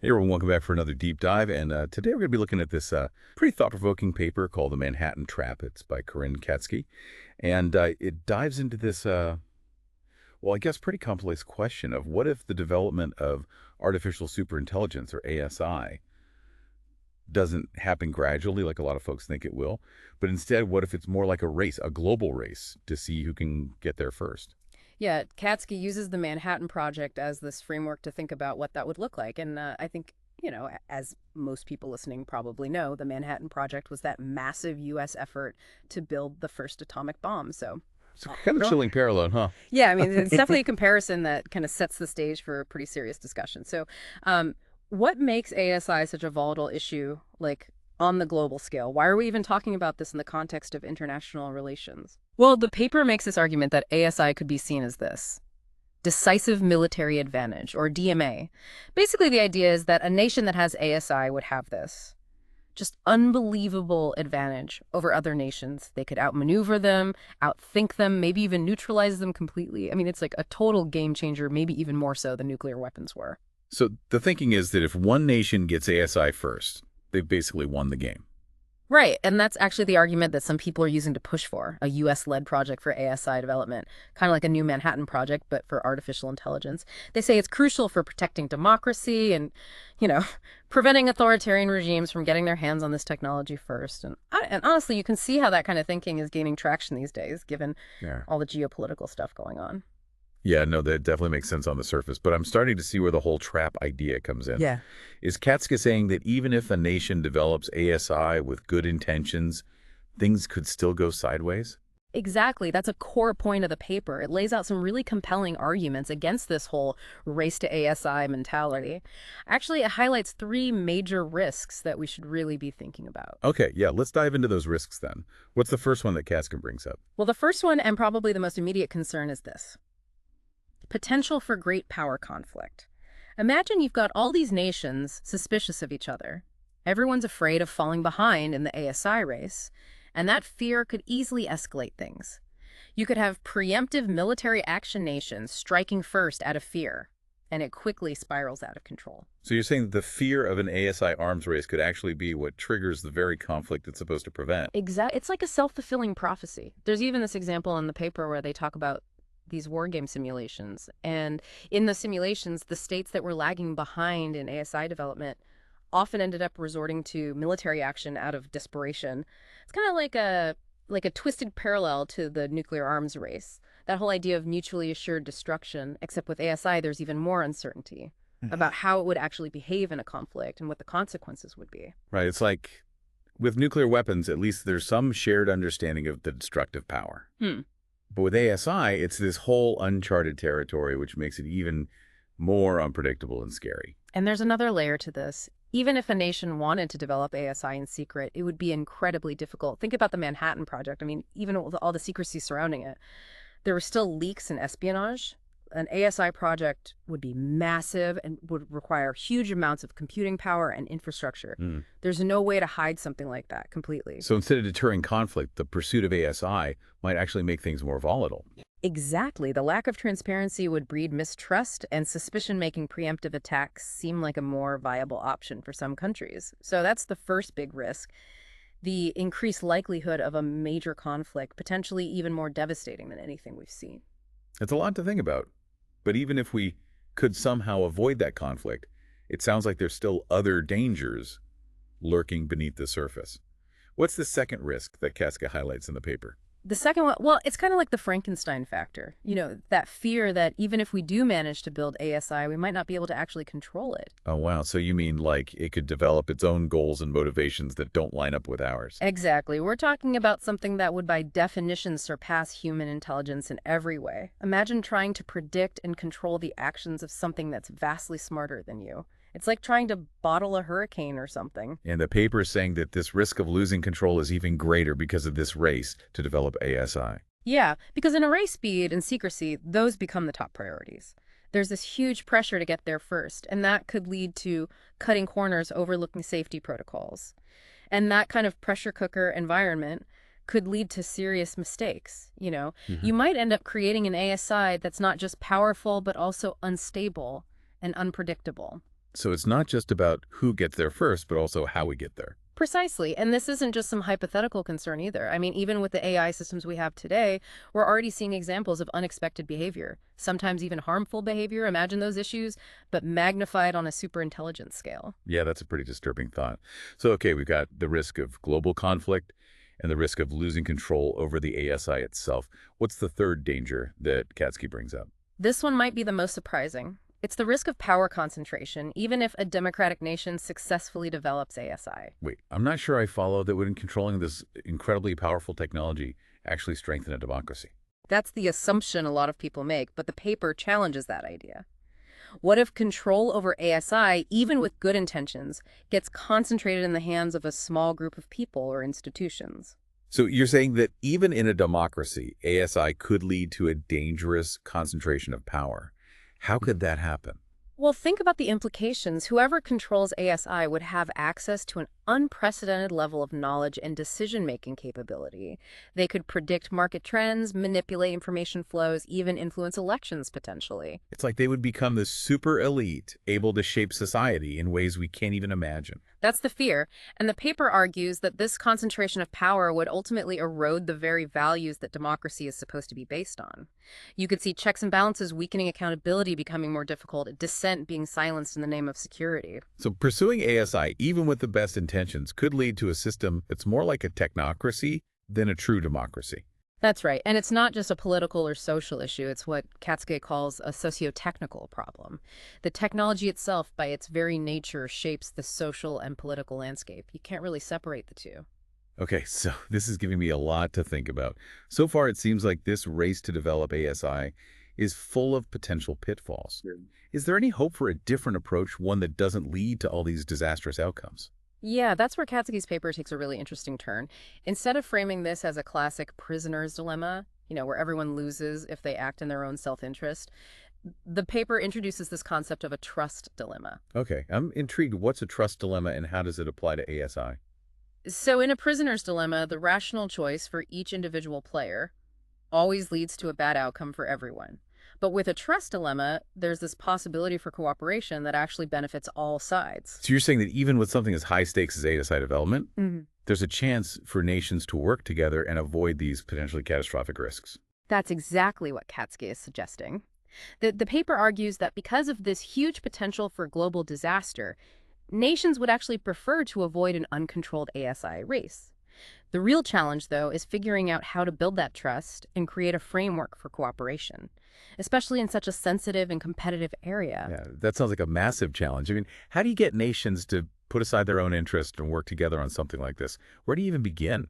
Hey everyone, welcome back for another deep dive. And today we're going to be looking at this pretty thought-provoking paper called The Manhattan Trap. It's by Corin Katzke. And it dives into this, well, I guess pretty complex question of what if the development of artificial superintelligence, or ASI, doesn't happen gradually like a lot of folks think it will, but instead, what if it's more like a race, a global race, to see who can get there first? Yeah, Katzke uses the Manhattan Project as this framework to think about what that would look like. And I think, as most people listening probably know, the Manhattan Project was that massive U.S. effort to build the first atomic bomb. So, It's kind of chilling parallel, huh? yeah, I mean, it's definitely a comparison that kind of sets the stage for a pretty serious discussion. So, um, what makes ASI such a volatile issue, like on the global scale? Why are we even talking about this in the context of international relations? Well, the paper makes this argument that ASI could be seen as this decisive military advantage, or DMA. Basically, the idea is that a nation that has ASI would have this just unbelievable advantage over other nations. They could outmaneuver them, outthink them, maybe even neutralize them completely. I mean, it's like a total game changer, maybe even more so than nuclear weapons were. So the thinking is that if one nation gets ASI first, they've basically won the game. Right, and that's actually the argument that some people are using to push for a US-led project for ASI development, kind of like a new Manhattan Project, but for artificial intelligence. They say it's crucial for protecting democracy and, you know, preventing authoritarian regimes from getting their hands on this technology first. And honestly, you can see how that kind of thinking is gaining traction these days, given Yeah. all the geopolitical stuff going on. Yeah, no, that definitely makes sense on the surface, but I'm starting to see where the whole trap idea comes in. Yeah. Is Katzke saying that even if a nation develops ASI with good intentions, things could still go sideways? Exactly. That's a core point of the paper. It lays out some really compelling arguments against this whole race to ASI mentality. Actually, it highlights three major risks that we should really be thinking about. Okay, yeah, let's dive into those risks then. What's the first one that Katzke brings up? Well, the first one, and probably the most immediate concern, is this potential for great power conflict. Imagine you've got all these nations suspicious of each other. Everyone's afraid of falling behind in the ASI race, and that fear could easily escalate things. You could have preemptive military action nations striking first out of fear, and it quickly spirals out of control. So you're saying that the fear of an ASI arms race could actually be what triggers the very conflict it's supposed to prevent. It's like a self-fulfilling prophecy. There's even this example in the paper where they talk about these war game simulations. And in the simulations, the states that were lagging behind in ASI development often ended up resorting to military action out of desperation. It's kind of like a twisted parallel to the nuclear arms race. That whole idea of mutually assured destruction, except with ASI, there's even more uncertainty about how it would actually behave in a conflict and what the consequences would be. Right, it's like with nuclear weapons, at least there's some shared understanding of the destructive power. Hmm. But with ASI, it's this whole uncharted territory, which makes it even more unpredictable and scary. And there's another layer to this. Even if a nation wanted to develop ASI in secret, it would be incredibly difficult. Think about the Manhattan Project. I mean, even with all the secrecy surrounding it, there were still leaks and espionage. An ASI project would be massive and would require huge amounts of computing power and infrastructure. Mm. There's no way to hide something like that completely. So instead of deterring conflict, the pursuit of ASI might actually make things more volatile. Exactly. The lack of transparency would breed mistrust, and suspicion making preemptive attacks seem like a more viable option for some countries. So that's the first big risk, the increased likelihood of a major conflict, potentially even more devastating than anything we've seen. It's a lot to think about. But even if we could somehow avoid that conflict, it sounds like there's still other dangers lurking beneath the surface. What's the second risk that Katzke highlights in the paper? The second one, well, it's kind of like the Frankenstein factor. That fear that even if we do manage to build ASI, we might not be able to actually control it. Oh, wow. So you mean like it could develop its own goals and motivations that don't line up with ours? Exactly. We're talking about something that would by definition surpass human intelligence in every way. Imagine trying to predict and control the actions of something that's vastly smarter than you. It's like trying to bottle a hurricane or something. And the paper is saying that this risk of losing control is even greater because of this race to develop ASI. Yeah, because in array speed and secrecy, those become the top priorities. There's this huge pressure to get there first, and that could lead to cutting corners, overlooking safety protocols. And that kind of pressure cooker environment could lead to serious mistakes. You might end up creating an ASI that's not just powerful, but also unstable and unpredictable. So it's not just about who gets there first, but also how we get there. Precisely. And this isn't just some hypothetical concern either. I mean, even with the AI systems we have today, we're already seeing examples of unexpected behavior, sometimes even harmful behavior. Imagine those issues, but magnified on a superintelligence scale. Yeah, that's a pretty disturbing thought. So, okay, we've got the risk of global conflict and the risk of losing control over the ASI itself. What's the third danger that Katzke brings up? This one might be the most surprising. It's the risk of power concentration, even if a democratic nation successfully develops ASI. Wait, I'm not sure I follow that would controlling this incredibly powerful technology actually strengthen a democracy. That's the assumption a lot of people make, but the paper challenges that idea. What if control over ASI, even with good intentions, gets concentrated in the hands of a small group of people or institutions? So you're saying that even in a democracy, ASI could lead to a dangerous concentration of power. How could that happen? Well, think about the implications. Whoever controls ASI would have access to an unprecedented level of knowledge and decision-making capability. They could predict market trends, manipulate information flows, even influence elections potentially. It's like they would become the super elite, able to shape society in ways we can't even imagine. That's the fear, and the paper argues that this concentration of power would ultimately erode the very values that democracy is supposed to be based on. You could see checks and balances weakening, accountability becoming more difficult, dissent being silenced in the name of security. So pursuing ASI, even with the best intentions, could lead to a system that's more like a technocracy than a true democracy. That's right. And it's not just a political or social issue. It's what Katzke calls a socio-technical problem. The technology itself, by its very nature, shapes the social and political landscape. You can't really separate the two. Okay, so this is giving me a lot to think about. So far, it seems like this race to develop ASI is full of potential pitfalls. Sure. Is there any hope for a different approach, one that doesn't lead to all these disastrous outcomes? Yeah, that's where Katzke's paper takes a really interesting turn. Instead of framing this as a classic prisoner's dilemma, where everyone loses if they act in their own self-interest, the paper introduces this concept of a trust dilemma. Okay, I'm intrigued. What's a trust dilemma and how does it apply to ASI? So in a prisoner's dilemma, the rational choice for each individual player always leads to a bad outcome for everyone. But with a trust dilemma, there's this possibility for cooperation that actually benefits all sides. So you're saying that even with something as high stakes as ASI development, there's a chance for nations to work together and avoid these potentially catastrophic risks. That's exactly what Katzke is suggesting. The paper argues that because of this huge potential for global disaster, nations would actually prefer to avoid an uncontrolled ASI race. The real challenge, though, is figuring out how to build that trust and create a framework for cooperation, especially in such a sensitive and competitive area. Yeah, that sounds like a massive challenge. I mean, how do you get nations to put aside their own interest and work together on something like this? Where do you even begin?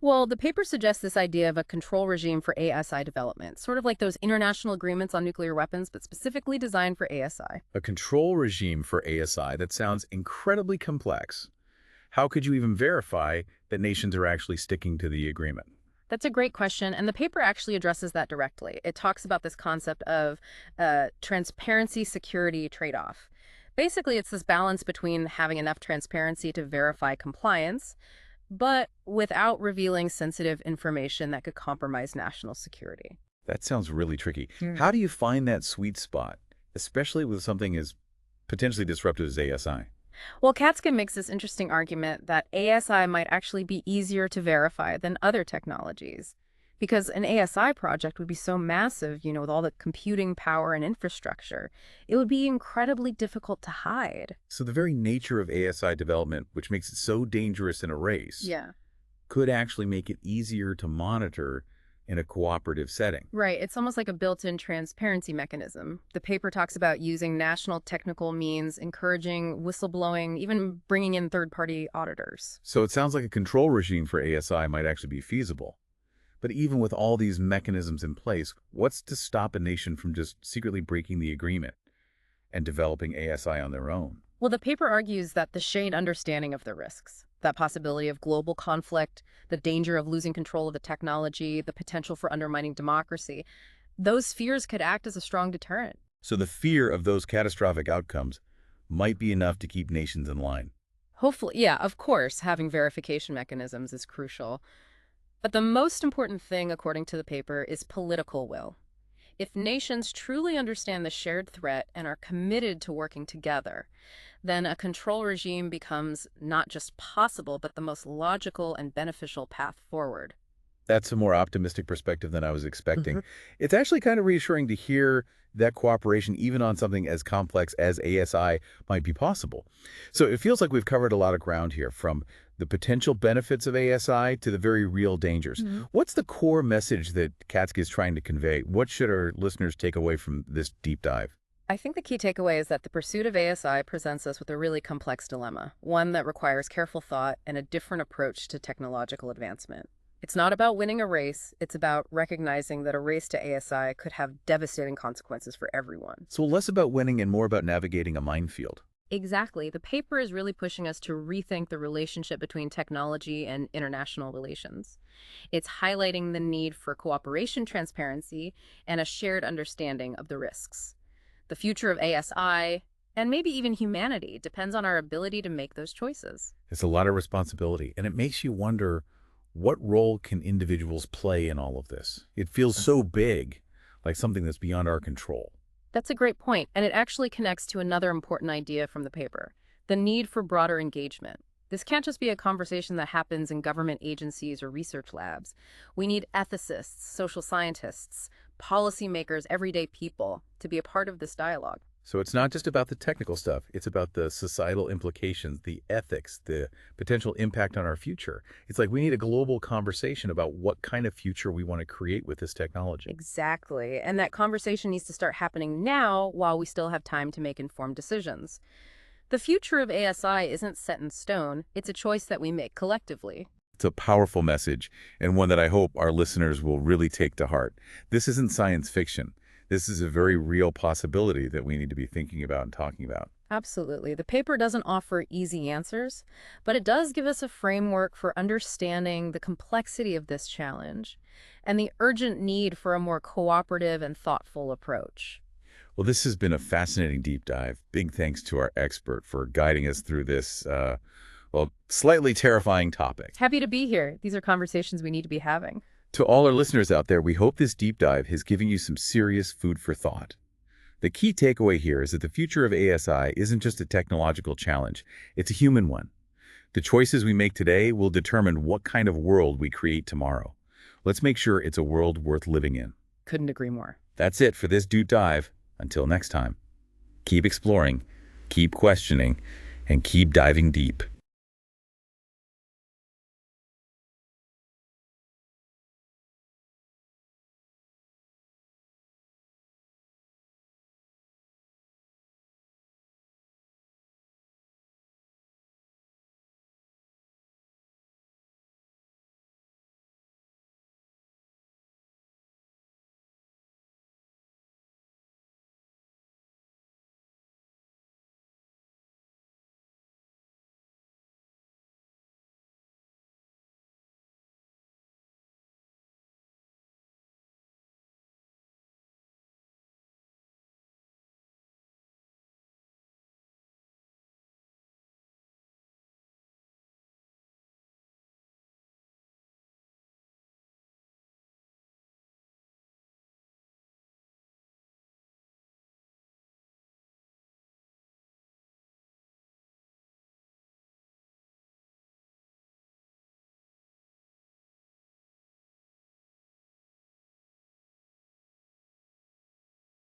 Well, the paper suggests this idea of a control regime for ASI development, sort of like those international agreements on nuclear weapons, but specifically designed for ASI. A control regime for ASI, that sounds incredibly complex. How could you even verify that nations are actually sticking to the agreement? That's a great question, and the paper actually addresses that directly. It talks about this concept of transparency-security trade-off. Basically, it's this balance between having enough transparency to verify compliance, but without revealing sensitive information that could compromise national security. That sounds really tricky. How do you find that sweet spot, especially with something as potentially disruptive as ASI? Well, Katzke makes this interesting argument that ASI might actually be easier to verify than other technologies, because an ASI project would be so massive, with all the computing power and infrastructure, it would be incredibly difficult to hide. So the very nature of ASI development, which makes it so dangerous in a race, Yeah. could actually make it easier to monitor in a cooperative setting. Right. It's almost like a built-in transparency mechanism. The paper talks about using national technical means, encouraging whistleblowing, even bringing in third-party auditors. So it sounds like a control regime for ASI might actually be feasible. But even with all these mechanisms in place, what's to stop a nation from just secretly breaking the agreement and developing ASI on their own? Well, the paper argues that the shared understanding of the risks, that possibility of global conflict, the danger of losing control of the technology, the potential for undermining democracy, those fears could act as a strong deterrent. So the fear of those catastrophic outcomes might be enough to keep nations in line. Hopefully, yeah, of course, having verification mechanisms is crucial. But the most important thing, according to the paper, is political will. If nations truly understand the shared threat and are committed to working together, then a control regime becomes not just possible, but the most logical and beneficial path forward. That's a more optimistic perspective than I was expecting. Mhm. It's actually kind of reassuring to hear that cooperation, even on something as complex as ASI, might be possible. So it feels like we've covered a lot of ground here, from the potential benefits of ASI to the very real dangers. Mhm. What's the core message that Katzke is trying to convey? What should our listeners take away from this deep dive? I think the key takeaway is that the pursuit of ASI presents us with a really complex dilemma, one that requires careful thought and a different approach to technological advancement. It's not about winning a race, it's about recognizing that a race to ASI could have devastating consequences for everyone. So less about winning and more about navigating a minefield. Exactly. The paper is really pushing us to rethink the relationship between technology and international relations. It's highlighting the need for cooperation, transparency, and a shared understanding of the risks. The future of ASI, and maybe even humanity, depends on our ability to make those choices. It's a lot of responsibility, and it makes you wonder, what role can individuals play in all of this? It feels so big, like something that's beyond our control. That's a great point, and it actually connects to another important idea from the paper, the need for broader engagement. This can't just be a conversation that happens in government agencies or research labs. We need ethicists, social scientists, policymakers, everyday people to be a part of this dialogue. So it's not just about the technical stuff. It's about the societal implications, the ethics, the potential impact on our future. It's like we need a global conversation about what kind of future we want to create with this technology. Exactly. And that conversation needs to start happening now while we still have time to make informed decisions. The future of ASI isn't set in stone, it's a choice that we make collectively. It's a powerful message, and one that I hope our listeners will really take to heart. This isn't science fiction. This is a very real possibility that we need to be thinking about and talking about. Absolutely. The paper doesn't offer easy answers, but it does give us a framework for understanding the complexity of this challenge and the urgent need for a more cooperative and thoughtful approach. Well, this has been a fascinating deep dive. Big thanks to our expert for guiding us through this, slightly terrifying topic. Happy to be here. These are conversations we need to be having. To all our listeners out there, we hope this deep dive has given you some serious food for thought. The key takeaway here is that the future of ASI isn't just a technological challenge, it's a human one. The choices we make today will determine what kind of world we create tomorrow. Let's make sure it's a world worth living in. Couldn't agree more. That's it for this deep dive. Until next time, keep exploring, keep questioning, and keep diving deep.